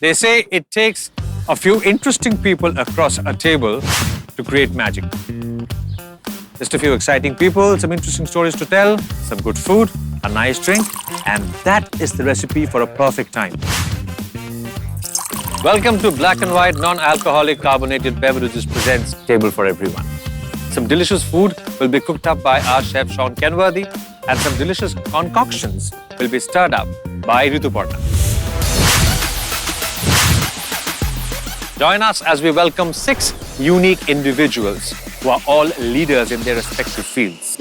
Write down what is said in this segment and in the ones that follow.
They say it takes a few interesting people across a table to create magic. Just a few exciting people, some interesting stories to tell, some good food, a nice drink, and that is the recipe for a perfect time. Welcome to Black and White Non-Alcoholic Carbonated Beverages presents Table for Everyone. Some delicious food will be cooked up by our chef Shaun Kenworthy, and some delicious concoctions will be stirred up by Rituparna. Join us as we welcome 6 unique individuals who are all leaders in their respective fields.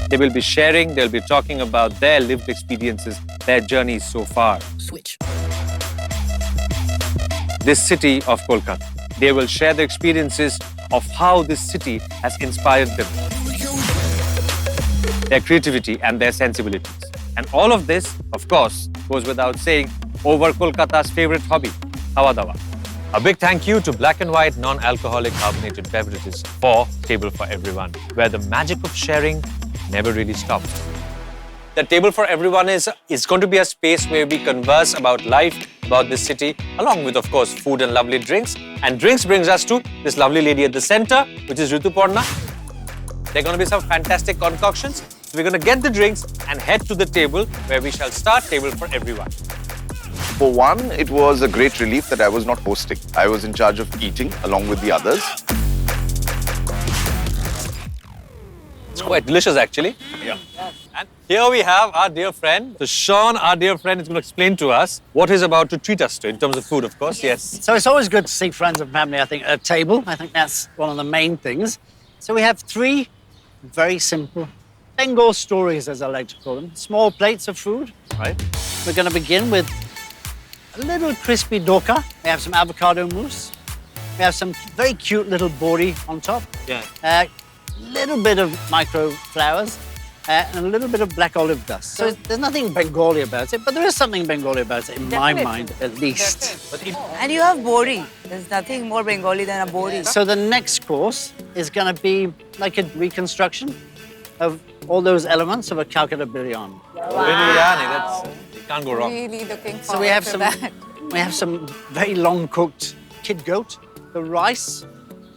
They will be sharing, they'll be talking about their lived experiences, their journeys so far. Switch. This city of Kolkata. They will share the experiences of how this city has inspired them, their creativity and their sensibilities. And all of this, of course, goes without saying, over Kolkata's favorite hobby, Hawa Dawa. A big thank you to Black and White Non-Alcoholic Carbonated Beverages for Table for Everyone, where the magic of sharing never really stops. The Table for Everyone is going to be a space where we converse about life, about this city, along with, of course, food and lovely drinks. And drinks brings us to this lovely lady at the center, which is Rituparna. There are going to be some fantastic concoctions. So we're going to get the drinks and head to the table where we shall start Table for Everyone. For one, it was a great relief that I was not hosting. I was in charge of eating along with the others. It's quite delicious, actually. Yeah. And here we have our dear friend. So Shaun, our dear friend, is going to explain to us what he's about to treat us to in terms of food, of course. Yes. So it's always good to see friends and family, I think, at a table. I think that's one of the main things. So we have 3 very simple Bengal stories, as I like to call them. Small plates of food. Right. We're going to begin with a little crispy doka. We have some avocado mousse. We have some very cute little bori on top. Yeah. A little bit of micro flowers. And a little bit of black olive dust. So there's nothing Bengali about it, but there is something Bengali about it, in my mind, at least. And you have bori. There's nothing more Bengali than a bori. So the next course is going to be like a reconstruction of all those elements of a Calcutta biryani. Biryani, you can't go wrong. Really looking forward So we have to some, that. we have some very long cooked kid goat. The rice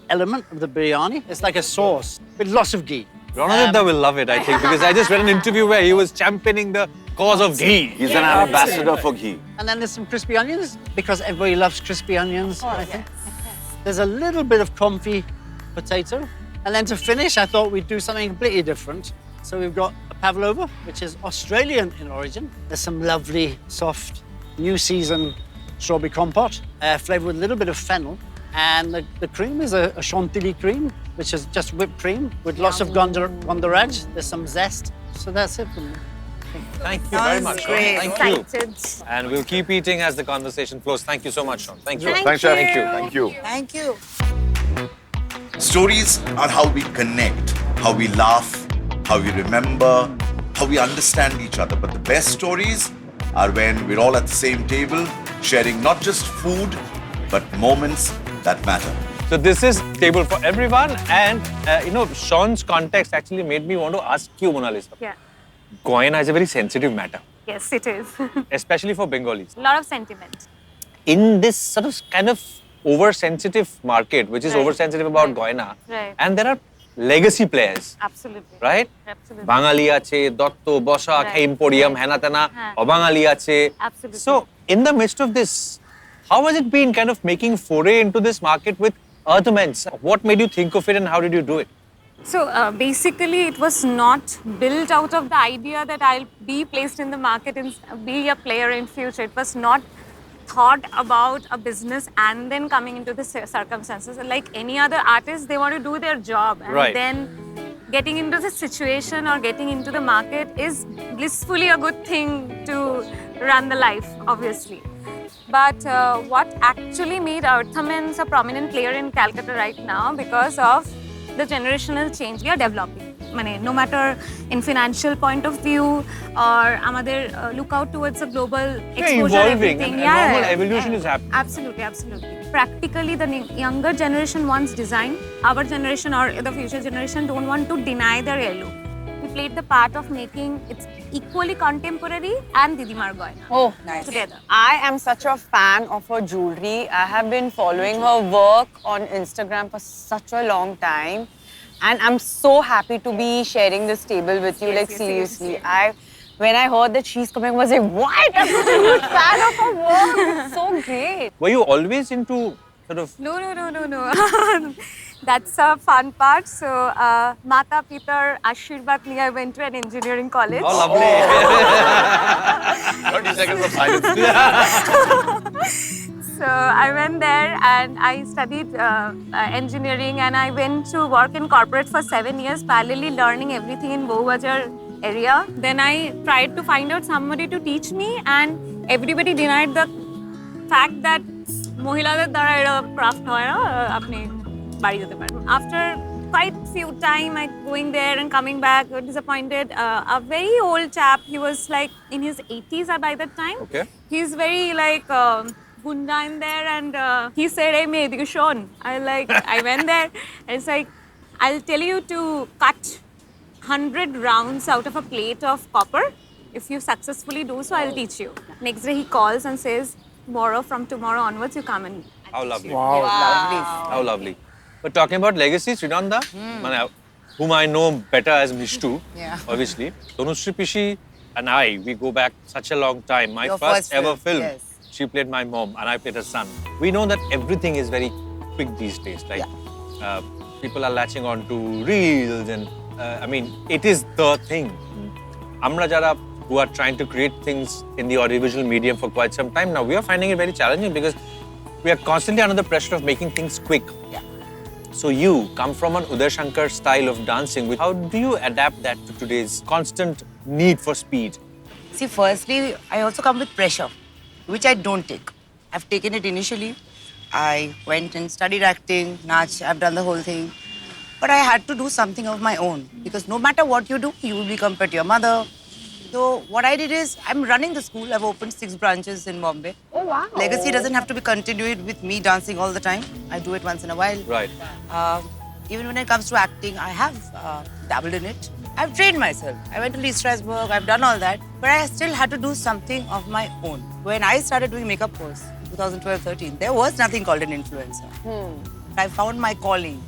element of the biryani is like a sauce with lots of ghee. Ronaldinho will love it, I think, because I just read an interview where he was championing the cause of ghee. He's an ambassador for ghee. And then there's some crispy onions, because everybody loves crispy onions, I think. There's a little bit of comfy potato. And then to finish, I thought we'd do something completely different. So we've got a pavlova, which is Australian in origin. There's some lovely, soft, new season strawberry compote, flavored with a little bit of fennel. And the cream is a chantilly cream, which is just whipped cream with lots of gondoraj. There's some zest. So that's it for me. Thank you very much, Shaun. Great. Thank you. And we'll keep eating as the conversation flows. Thank you so much, Shaun. Thank you. Thanks, Chef. Thank you. Thank you. Stories are how we connect, how we laugh, how we remember, how we understand each other. But the best stories are when we're all at the same table, sharing not just food, but moments that matter. So this is Table for Everyone. And, Shaun's context actually made me want to ask you, Mona Lisa. Yeah. Goina is a very sensitive matter, Yes, it is. especially for Bengalis. A lot of sentiment. In this sort of kind of oversensitive market, which is Right. oversensitive about Right. Goina, Right. and there are legacy players, Absolutely. right? Absolutely. Bangali ache, Dotto, Boshak, Right. Emporium, Right. Hena Tena, Huh. Obangali ache. Absolutely. So, in the midst of this, how has it been kind of making foray into this market with Earthments? What made you think of it and how did you do it? So basically, it was not built out of the idea that I'll be placed in the market and be a player in future. It was not thought about a business and then coming into the circumstances. Like any other artist, they want to do their job. And Right. then getting into the situation or getting into the market is blissfully a good thing to run the life, obviously. But what actually made Earthments a prominent player in Calcutta right now because of the generational change we are developing. No matter in financial point of view or amader look out towards a global exposure, evolving everything. and normal evolution is happening. Absolutely, absolutely. Practically, the younger generation wants design. Our generation or the future generation don't want to deny their heirloom. We played the part of making it equally contemporary and Didimar Goina Oh, nice. together. I am such a fan of her jewelry. I have been following her work on Instagram for such a long time. And I'm so happy to be sharing this table with you. Like, seriously. When I heard that she's coming, I was like, what? I'm such a huge fan of her work. It's so great. Were you always into sort of... No. That's a fun part. So, Mata Pitar Ashirvad niye I went to an engineering college. Oh, lovely. 30 seconds of silence. So I went there and I studied engineering, and I went to work in corporate for 7 years, parallelly learning everything in Bahubajar area. Then I tried to find out somebody to teach me, and everybody denied the fact that মহিলাদের দ্বারা এটা craft হয় না, আপনি বাড়ি যেতে পারেন. After quite few time I going there and coming back, disappointed. A very old chap, he was like in his 80s by that time. Okay. He's very like gunda in there, and he said, hey mate, you Shaun. I went there, and it's like, I'll tell you to cut 100 rounds out of a plate of copper. If you successfully do so, I'll teach you. Next day he calls and says, from tomorrow onwards, you come and... How lovely. Wow. How lovely. But talking about legacy, Srinanda, whom I know better as Mishtu, obviously. Tanushree Pishi and I, we go back such a long time. My Your first first ever film, film, yes. she played my mom and I played her son. We know that everything is very quick these days. Like, people are latching on to reels and, it is the thing. Amra jara who are trying to create things in the audiovisual medium for quite some time now, we are finding it very challenging because we are constantly under the pressure of making things quick. So you come from an Uday Shankar style of dancing. How do you adapt that to today's constant need for speed? See, firstly, I also come with pressure, which I don't take. I've taken it initially. I went and studied acting, Nach, I've done the whole thing. But I had to do something of my own because no matter what you do, you will be compared to your mother. So what I did is, I'm running the school. I've opened 6 branches in Bombay. Oh, wow. Legacy doesn't have to be continued with me dancing all the time. I do it once in a while. Right. Even when it comes to acting, I have dabbled in it. I've trained myself. I went to Lee Strasberg, I've done all that. But I still had to do something of my own. When I started doing makeup course, 2012-13, there was nothing called an influencer. I found my calling.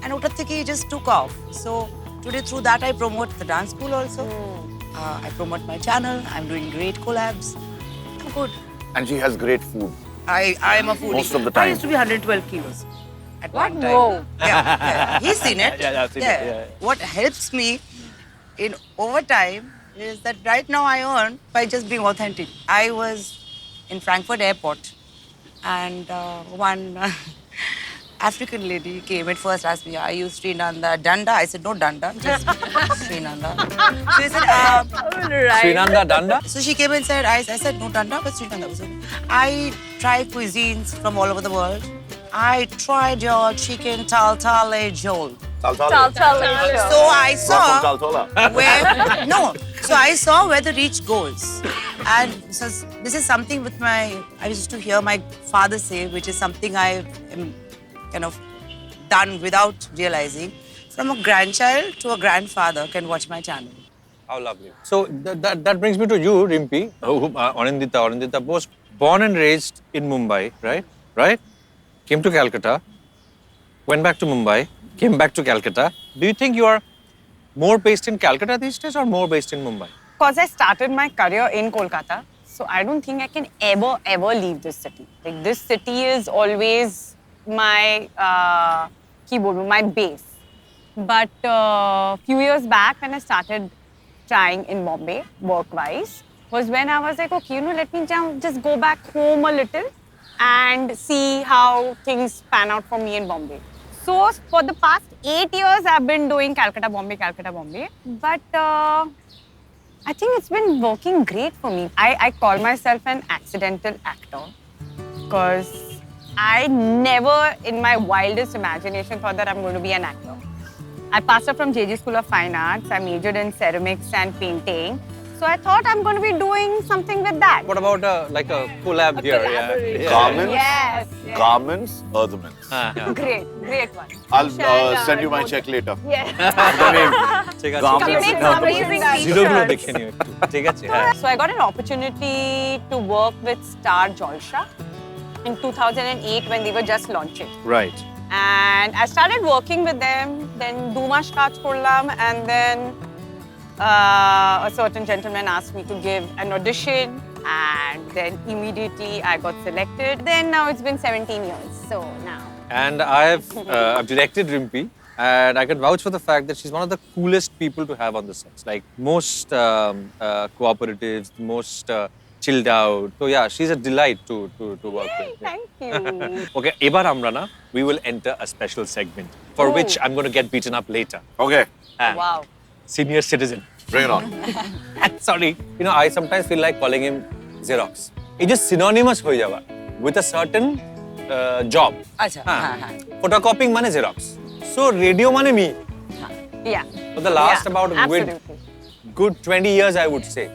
And out of it just took off. So today through that, I promote the dance school also. I promote my channel. I'm doing great collabs. I'm good. And she has great food. I am a foodie. Most of the I time. used to be 112 kilos at one time. Whoa. Yeah. He's seen it. Yeah, I've seen it, yeah. What helps me in overtime is that right now I earn by just being authentic. I was in Frankfurt airport and one African lady came and first asked me, are you Srinanda Danda? I said, no Danda, just Srinanda. So he said, Srinanda Danda? so she came and said, I said, no Danda, but Srinanda was okay. I try cuisines from all over the world. I tried your chicken taltale jol. Tal So I saw So I saw where the reach goes. And so this is something with I used to hear my father say, which is something I am kind of done without realizing. From a grandchild to a grandfather can watch my channel. How lovely. So that brings me to you, Rimpi, Anindita Bose, born and raised in Mumbai, right? Right? Came to Calcutta, went back to Mumbai, came back to Calcutta. Do you think you are more based in Calcutta these days or more based in Mumbai? Because I started my career in Kolkata, so I don't think I can ever leave this city. Like, this city is always my keyboard, my base. But a few years back when I started trying in Bombay, work-wise, was when I was like, okay, let me just go back home a little and see how things pan out for me in Bombay. So for the past 8 years, I've been doing Calcutta, Bombay. But I think it's been working great for me. I call myself an accidental actor because I never in my wildest imagination thought that I'm going to be an actor. I passed out from JG School of Fine Arts. I majored in ceramics and painting. So I thought I'm going to be doing something with that. What about like a collab here? Yeah. Garments, Yes. garments, earthaments. Great one. I'll send you my check later. Yes. The name. ঠিক আছে। Garments. She makes No, amazing জিরোগুলো t-shirts. দেখে নিও একটু। ঠিক আছে, হ্যাঁ। So I got an opportunity to work with Star Jalsha in 2008 when they were just launching. Right. And I started working with them, then Dumas Kaj Kurlam, and then a certain gentleman asked me to give an audition, and then immediately I got selected. Then now it's been 17 years, so now. And I've directed Rimpi, and I can vouch for the fact that she's one of the coolest people to have on the sets. Like most cooperative, most chilled out. So yeah, she's a delight to work with. Yeah. Thank you. Okay, ebar amra na, we will enter a special segment for Oh. which I'm going to get beaten up later. Okay, And Wow. Senior citizen. bring it on. Sorry, you know, I sometimes feel like calling him Xerox. It's just synonymous ho jawa with a certain job. Acha, हाँ. हाँ, हाँ. Photocopying mane Xerox. So radio mane me. Yeah. For the last Yeah, about absolutely. good 20 years, I would say.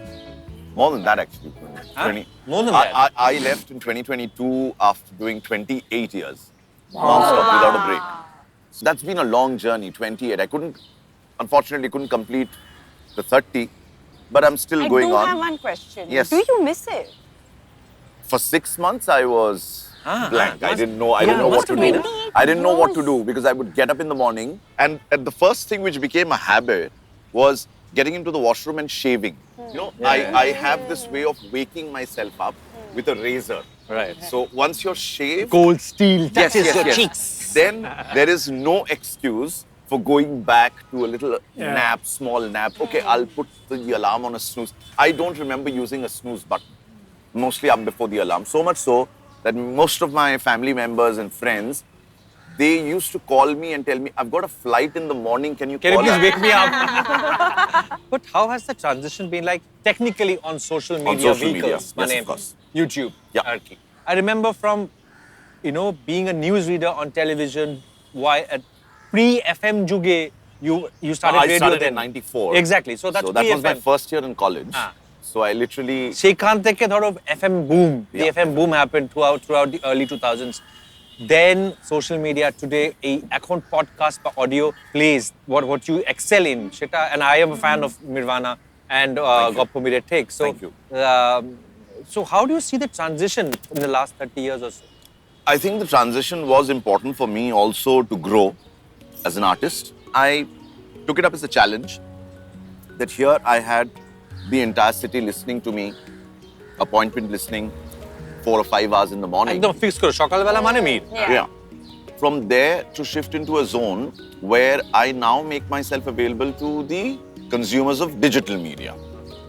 More than that, actually. Huh? More than that? I left in 2022 after doing 28 years. Non-stop, without a break. So that's been a long journey, 28. Unfortunately, couldn't complete the 30, but I'm still I going do on. have one question. Yes. Do you miss it? For 6 months, I was blank. I didn't know. I Yeah, didn't know what must to have do. been, I didn't know what to do because I would get up in the morning, and the first thing which became a habit was getting into the washroom and shaving. You know, I have this way of waking myself up with a razor. Right. So once you're shaved, Cold steel yes, touches yes, your yes. cheeks. Then there is no excuse for going back to a little nap, small nap. Okay, I'll put the alarm on a snooze. I don't remember using a snooze button. Mostly up before the alarm. So much so that most of my family members and friends, they used to call me and tell me, I've got a flight in the morning, can you Can you call please us?" wake me up? But how has the transition been like technically on social media social media, vehicles? yes, Mane, of course. YouTube, Yeah. Turkey. I remember from, being a newsreader on television, why at pre-FM juge, you started I radio started then. in 94. Exactly. So that's that was my pre-FM. first year in college. Ah. So I literally, সেখান থেকে ধরো FM boom. The Yeah. FM boom happened throughout the early 2000s. Then social media today, এই এখন podcast বা audio plays what you excel in. সেটা, and I am a fan of Nirvana and Goppo Mire Take. So, Thank you. So how do you see the transition in the last 30 years or so? I think the transition was important for me also to grow as an artist. I took it up as a challenge that here I had the entire city listening to me, appointment listening, 4 or 5 hours in the morning. একদম fix করো সকালবেলা মানে meet. Yeah. From there to shift into a zone where I now make myself available to the consumers of digital media.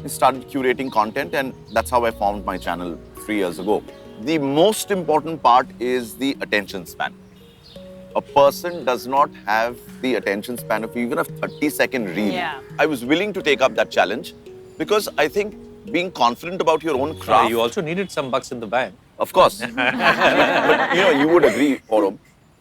I started curating content, and that's how I formed my channel 3 years ago. The most important part is the attention span. A person does not have the attention span of even a 30-second reel. Yeah. I was willing to take up that challenge because I think being confident about your own craft. You also needed some bucks in the bank. Of course. But you would agree, Aurum,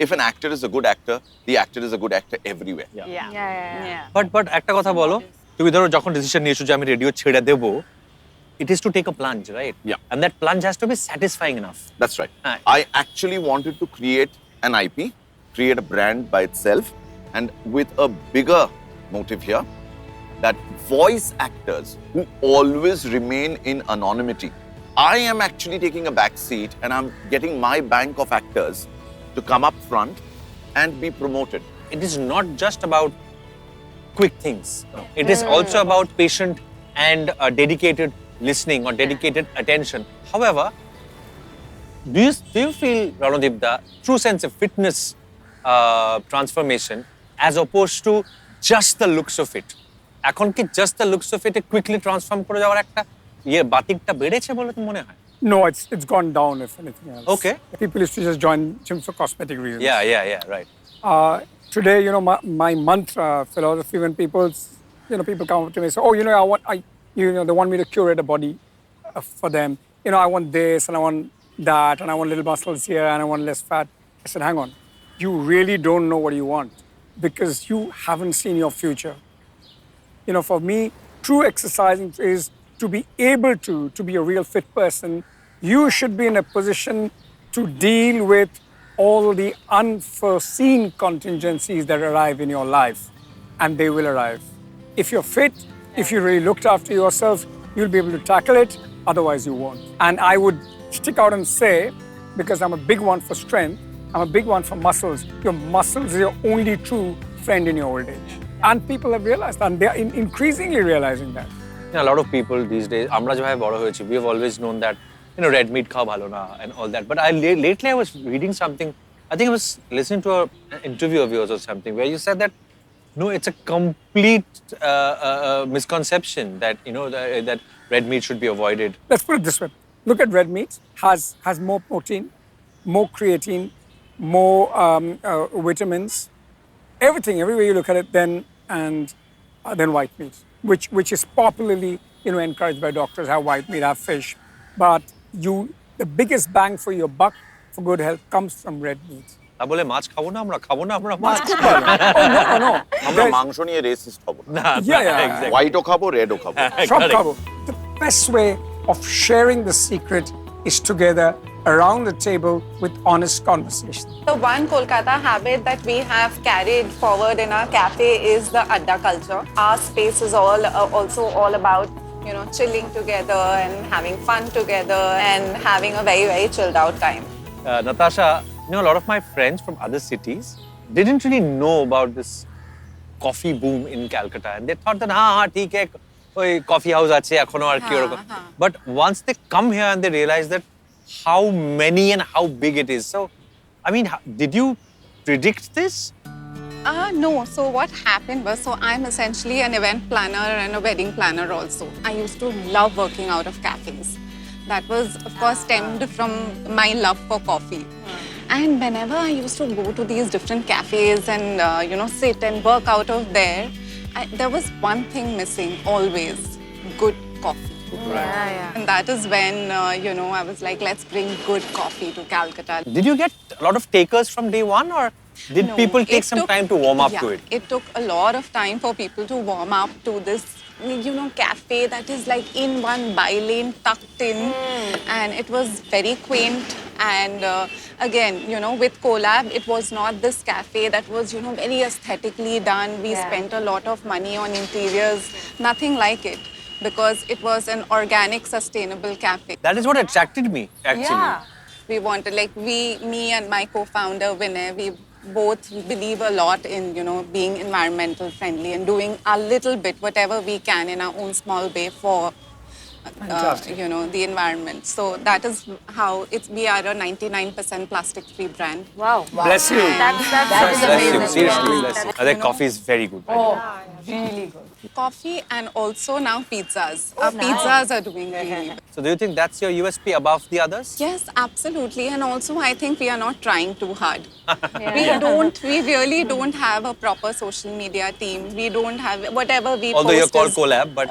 if an actor is a good actor, the actor is a good actor everywhere. Yeah. But একটা কথা বলো, তুমি ধরো যখন decision নিয়েছো যে আমি radio ছেড়ে দেবো, it is to take a plunge, right? Yeah. And that plunge has to be satisfying enough. That's right. Ah. I actually wanted to create an IP, create a brand by itself, and with a bigger motive here, that voice actors who always remain in anonymity. I am actually taking a back seat and I'm getting my bank of actors to come up front and be promoted. It is not just about quick things. It is also about patient and dedicated listening or dedicated attention. However, do you feel, Ranodip, the true sense of fitness transformation as opposed to just the looks of it? এখন কি just the looks of it quickly transform করে যাওয়ার একটা বাতিকটা বেড়েছে বলে তো মনে হয়? No, it's gone down, if anything else. Okay. People used to just join gyms for cosmetic reasons. Yeah, right. Today, my mantra philosophy, when people come up to me and say, oh, they want me to curate a body for them. I want this and I want that and I want little muscles here and I want less fat. I said, hang on. You really don't know what you want because you haven't seen your future. For me, true exercising is to be able to be a real fit person. You should be in a position to deal with all the unforeseen contingencies that arrive in your life, and they will arrive. If you're fit, if you really looked after yourself, you'll be able to tackle it. Otherwise, you won't. And I would stick out and say, because I'm a big one for strength, I'm a big one for muscles. Your muscles are your only true friend in your old age. And people have realized that, and they're increasingly realizing that. You know, a lot of people these days, আমরা যেভাবে বড় হয়েছি, we have always known that, you know, red meat খাওয়া ভালো না and all that. But lately I was reading something, I think I was listening to an interview of yours or something, where you said that, no, it's a complete misconception that, you know, that red meat should be avoided. Let's put it this way. Look at red meat. Has more protein, more creatine, more vitamins, everything, every way you look at it, than white meat, which is popularly, you know, encouraged by doctors. Have white meat, have fish, but the biggest bang for your buck for good health comes from red meat. তা বলে মাছ খাবো না আমরা মাছ Oh no. আমরা মাংস নিয়ে racist হব না। Yeah. exactly. হোয়াইটও খাবো, রেডও খাবো। Sab khabo. The best way of sharing the secret is together around the table with honest conversation. The one Kolkata habit that we have carried forward in our cafe is the adda culture. Our space is also all about, you know, chilling together and having fun together and having a very, very chilled out time. Natasha, you know, a lot of my friends from other cities didn't really know about this coffee boom in Calcutta, and they thought that theek hai, oi coffee house ache ekhono ar ki orokom. But once they come here and they realize that how many and how big it is. So, I mean, did you predict this? No. So what happened was, I'm essentially an event planner and a wedding planner also. I used to love working out of cafes. That was, of course, stemmed from my love for coffee. And whenever I used to go to these different cafes and, you know, sit and work out of there, there was one thing missing always, good coffee. Yeah. And that is when, you know, I was like, let's bring good coffee to Calcutta. Did you get a lot of takers from day one, or did No, people take it some took- time to warm up to it? It took a lot of time for people to warm up to this, you know, cafe that is like in one by-lane tucked in. And it was very quaint. And again, you know, with Collab, it was not this cafe that was, you know, very aesthetically done. We spent a lot of money on interiors, nothing like it. Because it was an organic, sustainable cafe. That is what attracted me, actually. Yeah. We wanted, like, me and my co-founder, Vinay, we both believe a lot in, you know, being environmental friendly and doing a little bit, whatever we can in our own small way for, you know, the environment. So that is how we are a 99% plastic-free brand. Wow. Bless you. That's Bless you, amazing. seriously, bless you. Their coffee is very good. by the way. Really good. Coffee and also now pizzas. Our pizzas are doing really well. So do you think that's your USP above the others? Yes, absolutely. And also, I think we are not trying too hard. We really don't have a proper social media team. We don't have whatever we Although post you're called is- collab, but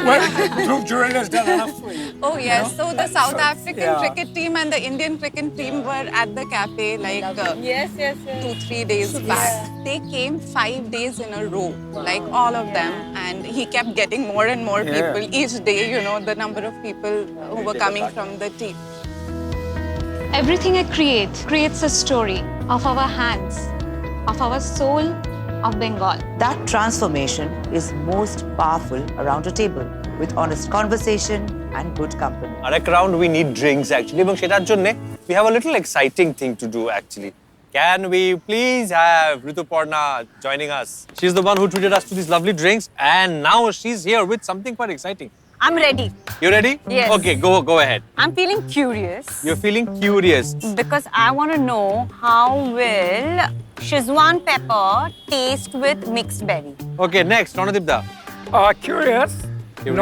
Well, Dhruv Jural has done enough for you. Oh yes, so the South African yeah. cricket team and the Indian cricket team were at the cafe like Yes. 2-3 days back. They came 5 days in a row, like all of them, and he kept getting more and more people each day. You know, the number of people who were coming from the team. Everything I create creates a story of our hands, of our soul, of Bengal. That transformation is most powerful around a table with honest conversation and good company. Arak round we need drinks actually. এবং সেটার জন্য we have a little exciting thing to do actually. Can we please have Rituparna joining us? She's the one who treated us to these lovely drinks, and now she's here with something quite exciting. I'm ready. You ready? Yes. Okay, go ahead. I'm feeling curious You're feeling curious. because I want to know how will Szechuan pepper taste with mixed berry. Okay, next, Ronadipda. Curious,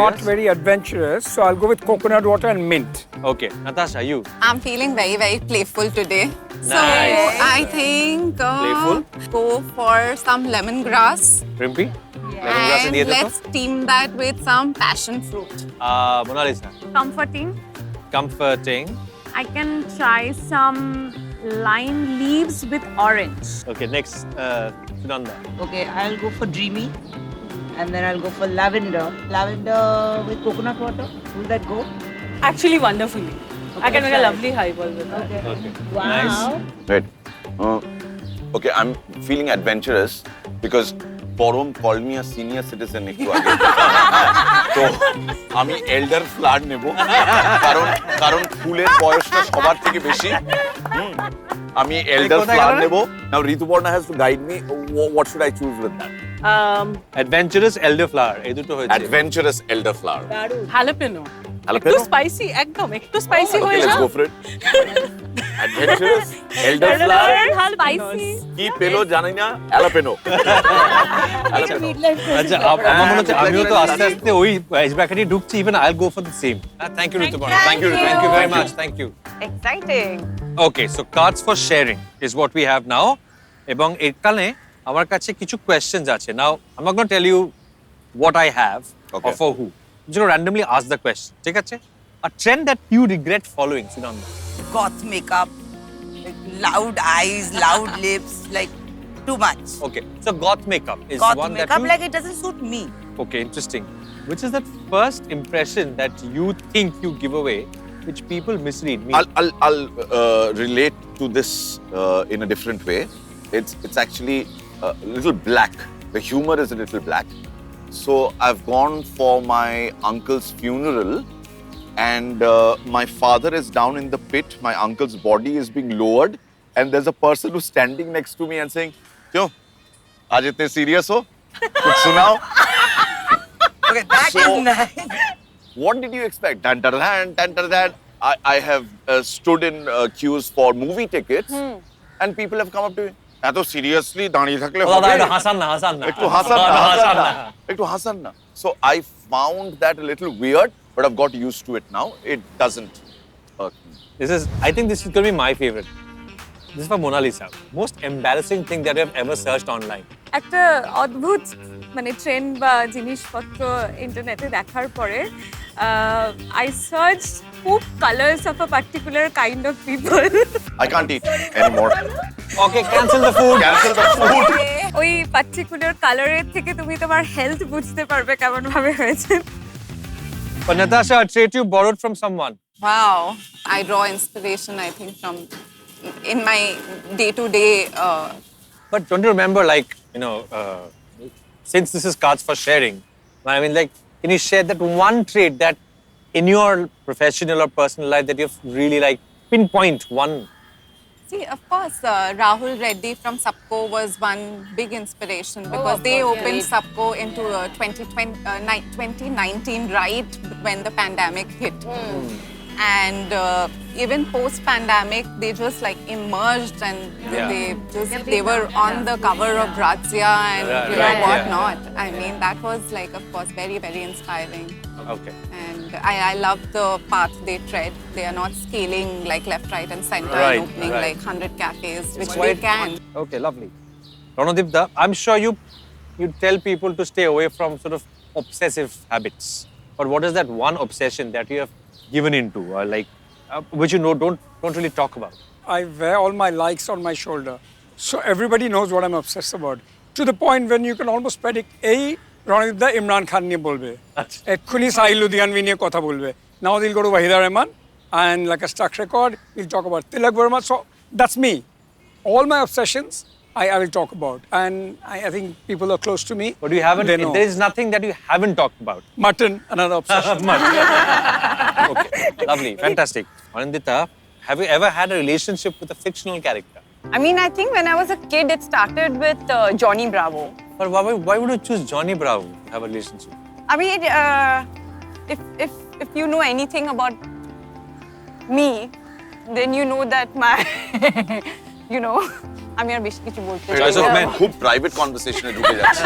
not very adventurous, so I'll go with coconut water and mint. Okay, Natasha, you. I'm feeling very, very playful today. Nice. So I think Playful? go for some lemongrass. Rimpy? Lemongrass And দিয়ে দে তো। let's steam that with some passion fruit. Mona Lisa. Comforting. Comforting. I can try some lime leaves with orange. Okay, next, Sunanda. Okay, I'll go for dreamy, and then I'll go for lavender. Lavender with coconut water. Will that go? Actually, wonderfully. I can make a lovely highball with that. Okay. Wow. Nice. Wait. Okay, I'm feeling adventurous because Borom called me a senior citizen একটু আগে তো আমি এল্ডার ফ্লার নেব কারণ ফুলের বয়সটা সবার থেকে বেশি আমি এল্ডার ফ্লার নেব নাও Rituparna has to guide me what should I choose with that adventurous এল্ডার flower এই দুটো হয়েছে adventurous elder flower jalapeno jalapeno একটু স্পাইসি একদম একটু স্পাইসি okay হয়ে let's যাও go for it adventurous elder flower Spicy. কি পেলো জানি না jalapeno আচ্ছা আমার মনে হচ্ছে আমিও তো আস্তে আস্তে ওই এজ ব্র্যাকেটে ঢুকছি even I will go for the same thank you Rituparna thank you very much thank you Exciting. Okay so cards for sharing is what we have now এবং এখানে আমার কাছে কিছু কোয়েশ্চেনস আছে now I am not gonna tell you what I have Okay. Or for who just randomly ask the question ঠিক আছে a trend that you regret following Sunanda Goth makeup, like loud eyes, loud lips, like too much. okay so goth makeup is Goth one makeup, that you like it doesn't suit me. okay interesting which is that first impression that you think you give away which people misread me I'll relate to this in a different way. It's actually a little black. The humor is a little black. So I've gone for my uncle's funeral, and my father is down in the pit. My uncle's body is being lowered, and there's a person who's standing next to me and saying, "Kyo, aaj itne serious ho? Kuch sunao?" Okay, that So- is nice. What did you expect? Tan-tar-tan. I have stood in queues for movie tickets, and people have come up to me. এত seriously দাঁড়িয়ে থাকলে দাদা হবে এটা হাসান না একটু হাসান না so I found that a little weird but I've got used to it now it doesn't hurt me. I think this is going to be my favorite this is for Mona Lisa most embarrassing thing that you have ever searched online একটা অদ্ভুত মানে trend বা জিনিসপত্র ইন্টারনেটে দেখার পরে I searched poop colors of a particular kind of people. I can't eat anymore. okay cancel the food ওই particular কালারের থেকে তুমি তোমার হেলথ বুঝতে পারবে কেমন ভাবে হয়েছে but Natasha a trait you borrowed from someone Wow. I draw inspiration, I think, from in my day-to-day. but don't you remember like you know since this is cards for sharing I mean like can you share that one trait that in your professional or personal life that you've really like pinpoint one See, of course, Rahul Reddy from Sapco was one big inspiration because they opened Sapco into 2019, right when the pandemic hit. And even post-pandemic, they just like emerged and they were on the cover of Grazia and whatnot. I mean, that was like, of course, very, very inspiring. okay And I love the path they tread. They are not scaling like left, right, and center Right, and opening right. like 100 cafes, which quite they can. okay lovely Ranodipda I'm sure you tell people to stay away from sort of obsessive habits but what is that one obsession that you have given into or like which you know don't really talk about I wear all my likes on my shoulder. So everybody knows what I'm obsessed about. To the point when you can almost predict, Ranodipda Imran Khan niye bolbe. Ekhuni Sahil Ludhianvi niye kotha bolbe. Now they'll go to Wahida Rahman and like a stuck record, he'll talk about Tilak Verma. So that's me. All my obsessions, I will talk about. And I think people are close to me. but you haven't They know. there is nothing that you haven't talked about Mutton, another obsession. okay lovely fantastic Anandita have you ever had a relationship with a fictional character I mean, I think when I was a kid, it started with Johnny Bravo. but why would you choose Johnny Bravo to have a relationship I mean, if you know anything about me, then you know that my, you know, আমি আর বেশি কিছু বলতে Choice of men. খুব private কনভারসেশনে ঢুকে যাচ্ছে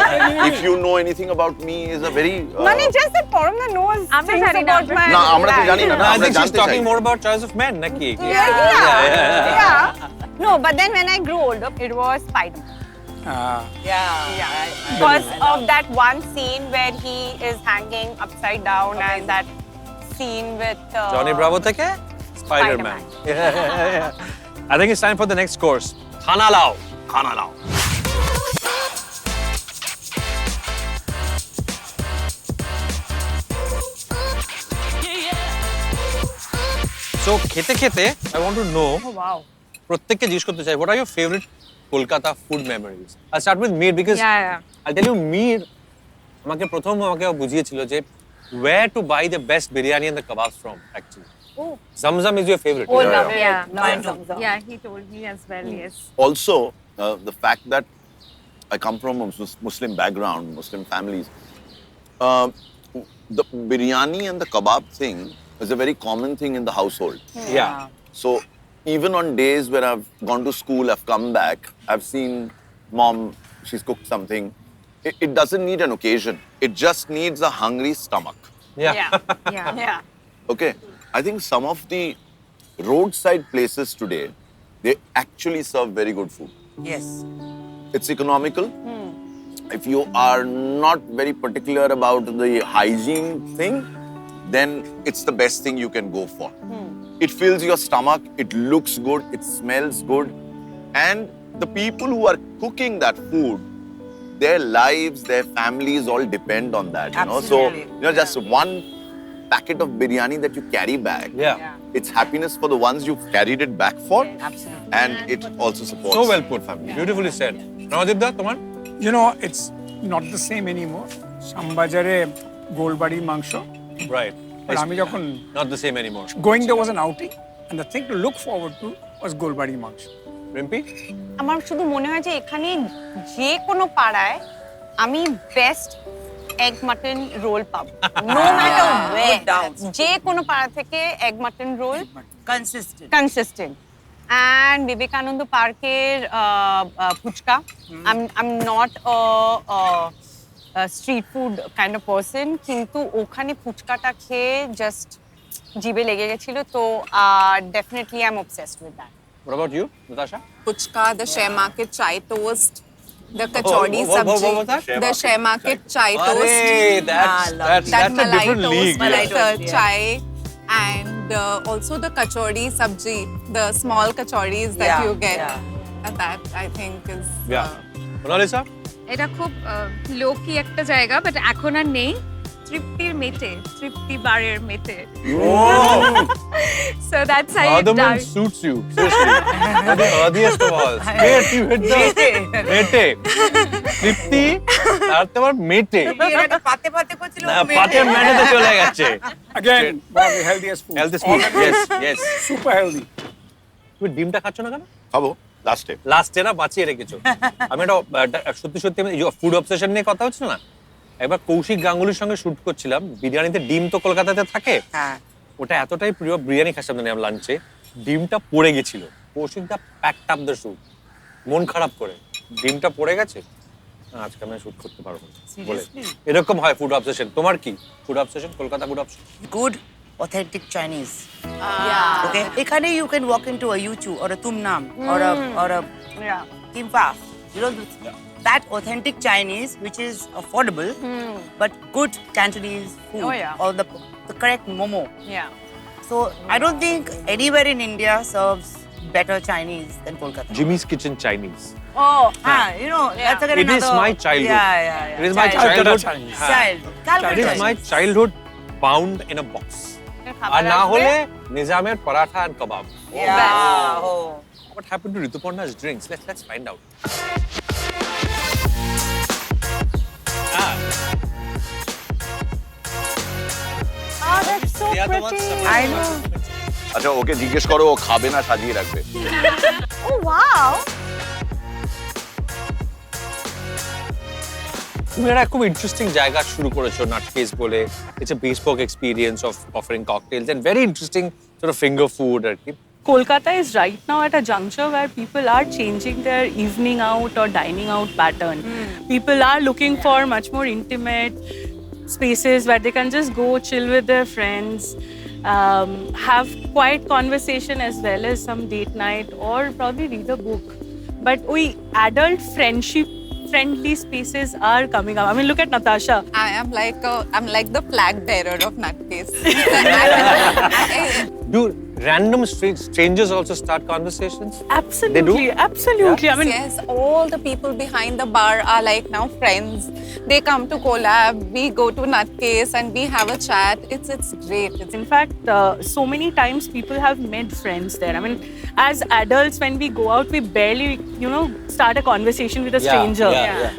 if you know anything about me is a very মানে just that Parambrata knows আমরা things জানি না, about my না আমরা তো জানি না no, I আমরা think she's জানতে চাই talking more about choice of men naki Yeah. No, but then when I grew older, it was Spider-Man. Because of that one scene where he is hanging upside down and that scene with Johnny Bravo থেকে Spider-Man. I think it's time for the next course. Khana lao. So খেতে খেতে I want to know Oh wow. প্রত্যেককে জিজ্ঞেস করতে চাই what are your favorite Kolkata food memories. I'll start with Mir because I'll tell you, Mir আমাকে প্রথম আমাকে বুঝিয়েছিল যে where to buy the best biryani and the kebabs from actually. Oh. Zamzam is your favorite. Oh, Yeah, love it. Yeah. Yeah, he told me as well, yes. Also, the fact that I come from a Muslim background, Muslim families, the biryani and the kebab thing is a very common thing in the household. Yeah. So even on days where I've gone to school, I've come back, I've seen mom, she's cooked something. It doesn't need an occasion. It just needs a hungry stomach. Yeah. Yeah. Okay. I think some of the roadside places today, they actually serve very good food. Yes. It's economical. If you are not very particular about the hygiene thing, then it's the best thing you can go for. It fills your stomach, it looks good, it smells good. And the people who are cooking that food, their lives, their families all depend on that, you know. So, just one packet of biryani that you carry back, it's happiness for the ones you've carried it back for. Absolutely. And it also supports. So well put, family. Beautifully said. Ramajitda, tomar? You know, it's not the same anymore. Shambajare Golbadi Mangsho. Right. But আমি যখন Not the same anymore. going there was an outing, and the thing to look forward to was Golbadi Mangsho. Rimpi? আমার শুধু মনে হয় যে এখানে যে কোনো পাড়ায় আমি বেস্ট এগ মাটন রোল পাবো নো ম্যাটার ওয়ে যে কোনো পাড়া থেকে egg mutton roll Consistent. Consistent and Vivekananda পার্কের phuchka I am not street food kind of person কিন্তু ওখানে ফুচকাটা খেয়ে জাস্ট জিভে লেগে গেছিল তো definitely I am obsessed with that What about you, Natasha? Puchka, the share market chai toast, the kachori what sabji, was that? the share market chai toast, Hey, that's that a malai different toast league. with Yeah. chai, and also the kachori sabji, the small kachoris that you get. And that I think is. Yeah. Monalisa? এটা খুব Loki একটা জায়গা but এখন আর নেই তৃপ্তির মেটে তৃপ্তি বারের মেটে so that's how you Cardamom die suits you. Seriously. The earliest of all. Straight you hit the mete. Tripti, আর তোমার মেটে। পাতে পাতে করছিল না, পাতে মেটেতে চলে গেছে। Again, one of the healthiest foods. Healthiest food. Yes, yes. Super healthy. তুমি ডিমটা খাচ্ছ না কেন? খাবো লাস্টে। লাস্টে না বাঁচিয়ে রেখেছো। আমি এটা সত্যি সত্যি ফুড অবসেশন নিয়ে কথা হচ্ছিল না। একবার কৌশিক গাঙ্গুলির সঙ্গে শুট করছিলাম বিরিয়ানিতে ডিম তো কলকাতাতে থাকে হ্যাঁ ওটা এতটাই প্রিয় বিরিয়ানি খাচ্ছিলাম না লাঞ্চে ডিমটা পড়ে গেছিল কৌশিক দা প্যাকড আপ দ্য শুট মন খারাপ করে ডিমটা পড়ে গেছে আজকে আমি শুট করতে পারবো না বলে এরকম হয় ফুড অবসেশন তোমার কি food obsession Kolkata food obsession good authentic Chinese. Yeah. Okay. Ekhane you can walk into a Yuchu or a Tum Nam or a Kim Pha. You know that authentic Chinese which is affordable but good Cantonese food. Oh, yeah. Or the correct momo. Yeah. So I don't think anywhere in India serves better Chinese than Kolkata. Jimmy's Kitchen Chinese Oh, you know, that's again It is another. my childhood. Yeah. It is my childhood. Chinese. Child. It is my childhood bound in a box. আর না হলে নিজামের paratha and kebab. Yeah. Oh. What happened to Rituparna's drinks? Let's find out. Oh, that's so They are the ones pretty. that- I know. আচ্ছা ওকে জিজ্ঞেস করো ও খাবে না সাজিয়ে রাখবে। Oh, wow. তুমি একটা খুব ইন্টারেস্টিং জায়গা শুরু করেছো নাটকেস বলে it's a bespoke experience of offering cocktails and very interesting sort of finger food আর কি Kolkata is right now at a juncture where people are changing their evening out or dining out pattern. People are looking for much more intimate spaces where they can just go chill with their friends, have quiet conversation as well as some date night or probably read a book. But adult friendly spaces are coming up. I mean, look at Natasha. I'm like the flag bearer of Nutcase. Dude, random strangers also start conversations? Absolutely, absolutely. I mean, Yes, all the people behind the bar are like now friends. They come to collab, we go to Nutcase and we have a chat. It's great. in fact, so many times people have made friends there. I mean, as adults, when we go out, we barely, start a conversation with a stranger.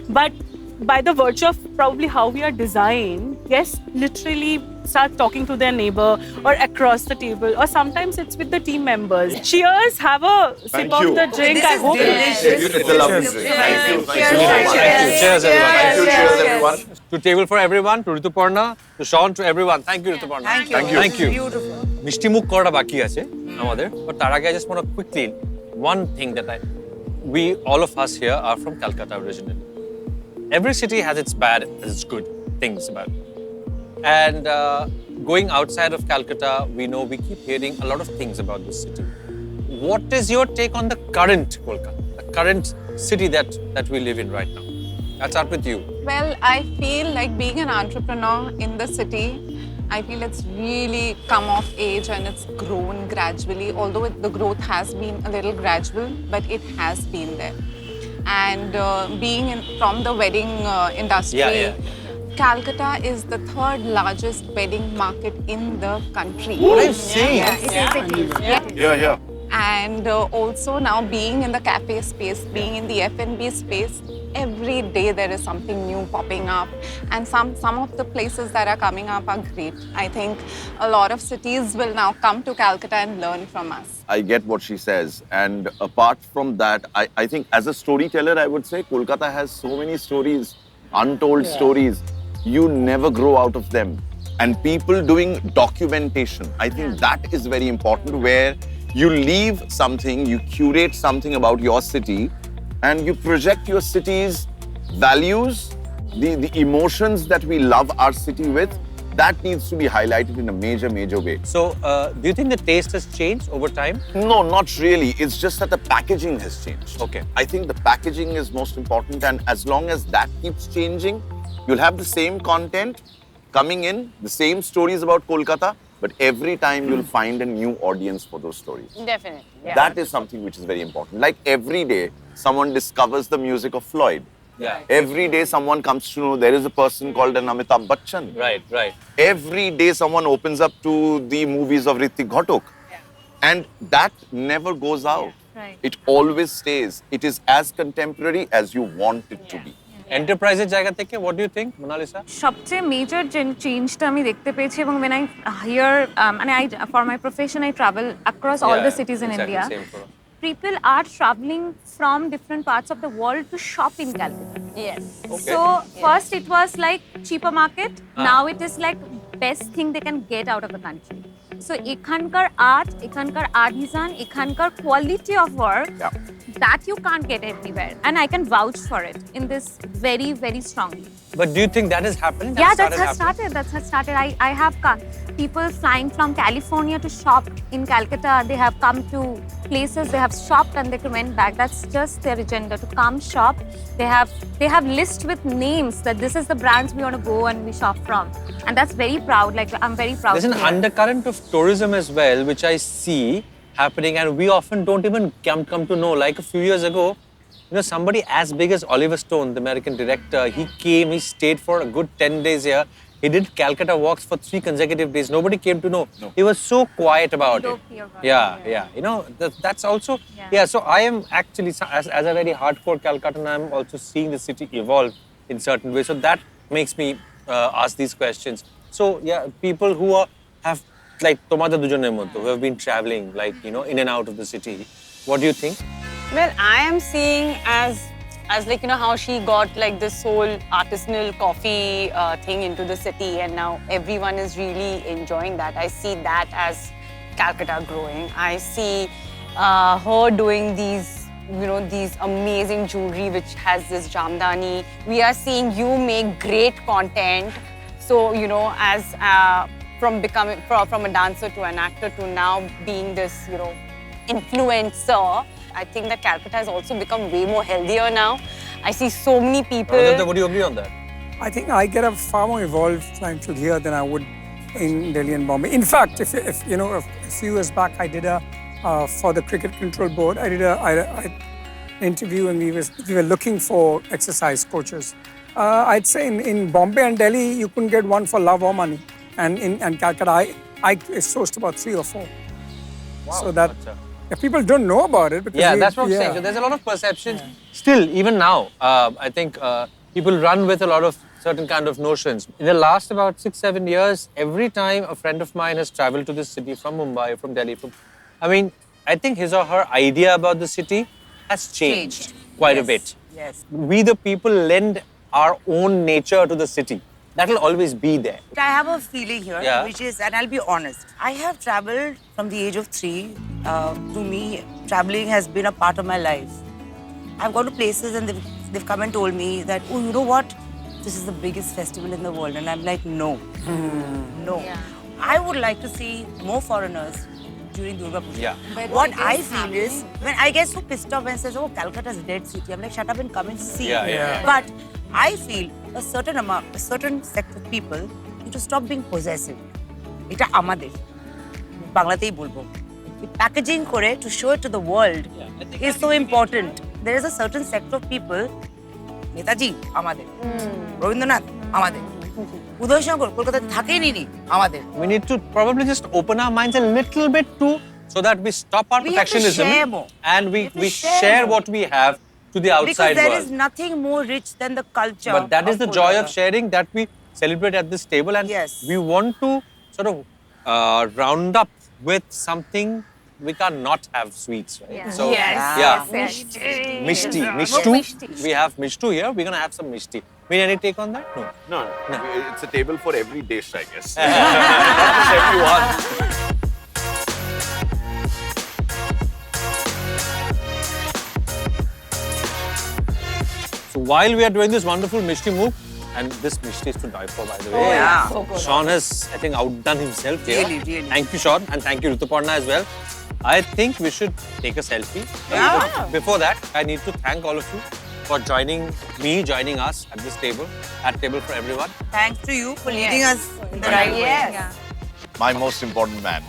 But by the virtue of probably how we are designed, guests literally start talking to their neighbor or across the table, or sometimes it's with the team members. Cheers, have a sip of the drink. I hope It's a lovely drink. Thank you. Thank you so much. Cheers, everyone. Thank you. Cheers, everyone. To table for everyone, to Rituparna, to Shaun, to everyone. Thank you, Rituparna. Thank you. Thank you. Thank you. Beautiful. মিষ্টি মুখ করাটা বাকি আছে আমাদের, but তার আগে I just want to quickly, one thing that we all of us here are from Calcutta originally. Every city has its bad and its good things about it. And going outside of Calcutta, we know we keep hearing a lot of things about this city. What is your take on the current Kolkata, the current city that we live in right now? I'll start with you. Well, I feel like being an entrepreneur in the city, I feel it's really come of age and it's grown gradually. Although the growth has been a little gradual, but it has been there. And being from the wedding industry, Calcutta is the third largest wedding market in the country. What are you saying? Yeah. And also now being in the cafe space, being in the F&B space, every day there is something new popping up. And some of the places that are coming up are great. I think a lot of cities will now come to Calcutta and learn from us. I get what she says. And apart from that, I think as a storyteller, I would say Kolkata has so many stories, untold stories. You never grow out of them. And people doing documentation, I think that is very important, where you leave something, you curate something about your city, and you project your city's values, the emotions that we love our city with. That needs to be highlighted in a major way. So, do you think the taste has changed over time? No, not really. It's just that the packaging has changed. Okay. I think the packaging is most important, and as long as that keeps changing, you'll have the same content coming in, the same stories about Kolkata, but every time you'll find a new audience for those stories. Definitely. Yeah. That is something which is very important. Like every day, someone discovers the music of Floyd. Yeah. Every day, someone comes to know there is a person called an Amitabh Bachchan. Right. Every day, someone opens up to the movies of Ritik Ghatok. And that never goes out. Right. It always stays. It is as contemporary as you want it to be. Enterprises জায়গা থেকে, what do you think, Monalisa? সবচেয়ে major চেঞ্জটা আমি দেখতে পেয়েছি, এবং when I hear মানে for my profession I travel across all the cities in exactly, India. same for us. People are traveling from different parts of the world to shop in Calcutta. Yes. Okay. So first it was like cheaper market. Now it is like best thing they can get out of the country. So ekhankar art, ekhankar artisan, ekhankar quality of work that you can't get anywhere, and I can vouch for it in this very strongly. But do you think that has happened? That has started. I have people flying from California to shop in Calcutta. They have come to places, they have shopped and they went back. That's just their agenda, to come shop. They have list with names that this is the brands we want to go and we shop from. And that's very proud. Like, I'm very proud. There's an undercurrent of tourism as well, which I see happening, and we often don't even come to know. Like a few years ago, somebody as big as Oliver Stone, the American director, he came, he stayed for a good 10 days here. He did Calcutta walks for 3 consecutive days. Nobody came to know. No. He was so quiet about it. Yeah. That's also, so I am actually, as a very hardcore Calcuttan, I'm also seeing the city evolve in certain ways. So that makes me ask these questions. So, people who have, like, Tomada Dujoner Monto, who have been traveling, like, in and out of the city, what do you think? Well, I am seeing as like, how she got like this whole artisanal coffee thing into the city, and now everyone is really enjoying that. I see that as Calcutta growing. I see her doing these amazing jewelry which has this jamdani. We are seeing you make great content. So, as from a dancer to an actor to now being this, influencer, I think that Calcutta has also become way more healthier now. I see so many people. Would you agree on that? I think I get a far more evolved lifestyle here than I would in Delhi and Bombay. In fact, if you know, a few years back, I did for the Cricket Control Board, I did an interview, and we were looking for exercise coaches. I'd say in Bombay and Delhi, you couldn't get one for love or money, and in Calcutta, I sourced about 3 or 4. Wow. So that people don't know about it. Because that's what I'm saying. So there's a lot of perception. Still, even now, I think people run with a lot of certain kind of notions. In the last about 6-7 years, every time a friend of mine has traveled to this city from Mumbai, from Delhi, I think his or her idea about the city has changed quite a bit. Yes. We the people lend our own nature to the city. That will always be there. I have a feeling here, which is, and I'll be honest, I have traveled from the age of 3. To me, traveling has been a part of my life. I've gone to places and they've come and told me that, oh, you know what? This is the biggest festival in the world. And I'm like, no, no. Yeah. I would like to see more foreigners during Durga Puja. Yeah. But what I feel is, when I get so pissed off when it says, oh, Calcutta's a dead city, I'm like, shut up and come and see. But I feel a certain sect of people need to stop being possessive. Eta amader. Banglatei bolbo. Packaging kore to show it to the world is so important. There is a certain sect of people, Netaji, amader. Rabindranath, amader. Uday Shankar, Kolkata thakei nini, amader. We need to probably just open our minds a little bit too, so that we stop our protectionism and we share what we have to the outside world. Because there is nothing more rich than the culture. But that is the joy of sharing that we celebrate at this table, and we want to sort of round up with something. We cannot have sweets, right? Yeah. So, Mishti. Mishtu. We have Mishtu here. We're going to have some Mishti. Any take on that? No. It's a table for every dish, I guess. Not just everyone. So while we are doing this wonderful Mishti move, and this Mishti is to die for, by the way. Oh, yeah. So good. Shaun has, I think, outdone himself here. Really. Thank you, Shaun, and thank you, Rituparna, as well. I think we should take a selfie. Yeah. Before that, I need to thank all of you for joining us at this table, at Table for Everyone. Thanks to you for leading us in the right way. Yeah. My most important man.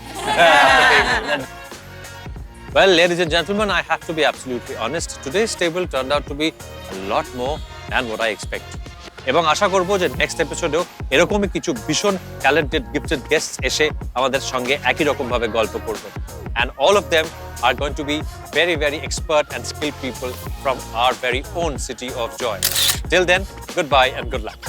Well, ladies and gentlemen, I have to be absolutely honest. Today's table turned out to be a lot more than what I expected. এবং আশা করব যে next এপিসোডেও এরকমই কিছু ভীষণ talented gifted guests এসে আমাদের সঙ্গে একই রকম ভাবে গল্প করবে and all of them are going to be very, very expert and skilled people from our very own city of joy. Till then, goodbye and good luck.